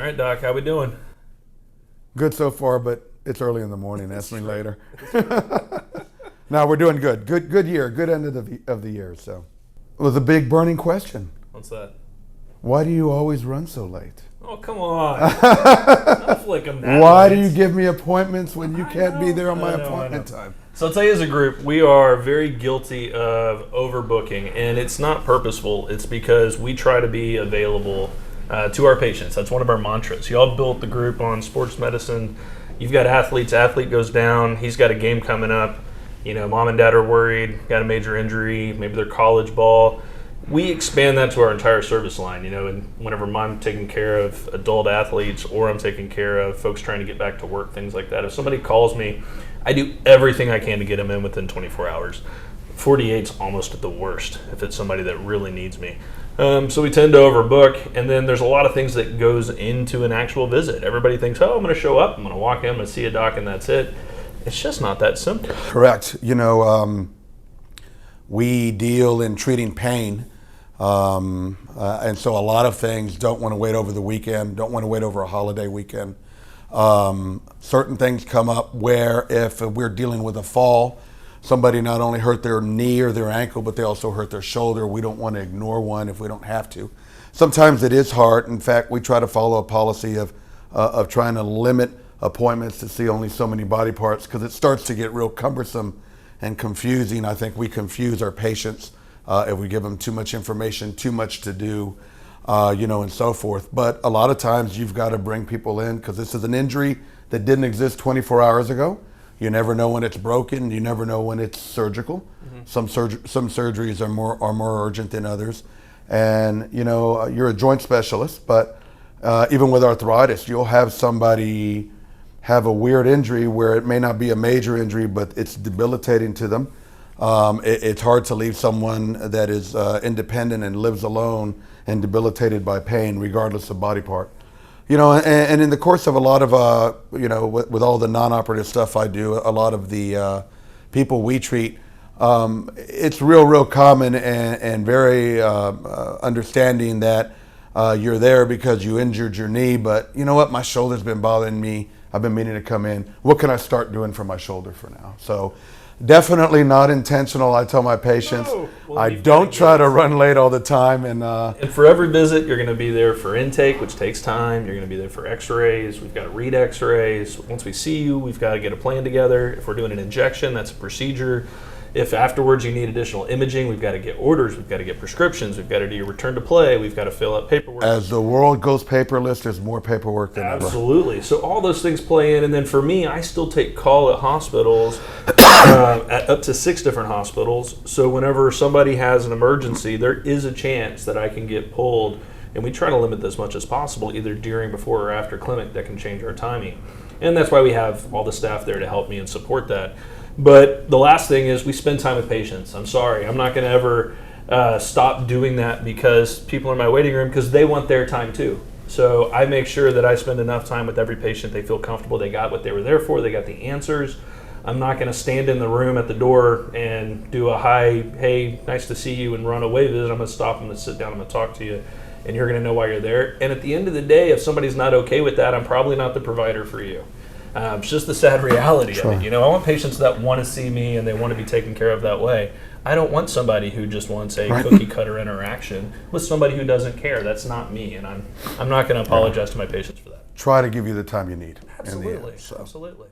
right, Doc, how we doing? Good so far, but it's early in the morning. Ask me later. No, we're doing good. Good year. Good end of the year. So, it was a big burning question. What's that? Why do you always run so late? Oh, come on. Don't flick 'em that Why late. do you give me appointments when you can't be there on my I know. appointment time? So I'll tell you, as a group, we are very guilty of overbooking, and it's not purposeful. It's because we try to be available to our patients. That's one of our mantras. Y'all built the group on sports medicine. You've got athletes. Athlete goes down. He's got a game coming up. You know, mom and dad are worried, got a major injury, maybe their college ball. We expand that to our entire service line, you know, and whenever I'm taking care of adult athletes or I'm taking care of folks trying to get back to work, things like that. If somebody calls me, I do everything I can to get them in within 24 hours. 48's almost at the worst if it's somebody that really needs me. So we tend to overbook, and then there's a lot of things that goes into an actual visit. Everybody thinks, oh, I'm going to show up, I'm going to walk in, I'm going to see a doc, and that's it. It's just not that simple. Correct. You know, we deal in treating pain. And so a lot of things don't want to wait over the weekend, don't want to wait over a holiday weekend. Certain things come up where if we're dealing with a fall, somebody not only hurt their knee or their ankle, but they also hurt their shoulder. We don't want to ignore one if we don't have to. Sometimes it is hard. In fact, we try to follow a policy of trying to limit appointments to see only so many body parts because it starts to get real cumbersome and confusing. I think we confuse our patients if we give them too much information, too much to do, and so forth. But a lot of times you've got to bring people in because this is an injury that didn't exist 24 hours ago. You never know when it's broken. You never know when it's surgical. Mm-hmm. Some surgeries are more urgent than others. And you're a joint specialist, but even with arthritis, you'll have somebody have a weird injury where it may not be a major injury, but it's debilitating to them. It's hard to leave someone that is independent and lives alone and debilitated by pain, regardless of body part. And in the course of a lot of, with all the non-operative stuff I do, a lot of the people we treat, it's real common and very understanding that you're there because you injured your knee, but you know what, my shoulder's been bothering me. I've been meaning to come in. What can I start doing for my shoulder for now? So definitely not intentional. I tell my patients, I don't try to run late all the time. And for every visit, you're going to be there for intake, which takes time. You're going to be there for x-rays. We've got to read x-rays. Once we see you, we've got to get a plan together. If we're doing an injection, that's a procedure. If afterwards you need additional imaging, we've got to get orders, we've got to get prescriptions, we've got to do your return to play, we've got to fill out paperwork. As the world goes paperless, there's more paperwork than ever. Absolutely. So all those things play in. And then for me, I still take call at hospitals, at up to 6 different hospitals. So whenever somebody has an emergency, there is a chance that I can get pulled. And we try to limit this as much as possible, either during, before, or after clinic. That can change our timing. And that's why we have all the staff there to help me and support that. But the last thing is we spend time with patients. I'm sorry, I'm not going to ever stop doing that because people in my waiting room, because they want their time too. So I make sure that I spend enough time with every patient. They feel comfortable. They got what they were there for. They got the answers. I'm not going to stand in the room at the door and do a hi, hey, nice to see you, and run away visit. I'm going to stop them and sit down. I'm going to talk to you, and you're going to know why you're there. And at the end of the day, if somebody's not okay with that, I'm probably not the provider for you. It's just the sad reality of it. I want patients that want to see me and they want to be taken care of that way. I don't want somebody who just wants a cookie cutter interaction with somebody who doesn't care. That's not me, and I'm not going to apologize to my patients for that. Try to give you the time you need. Absolutely, in the end, so. Absolutely.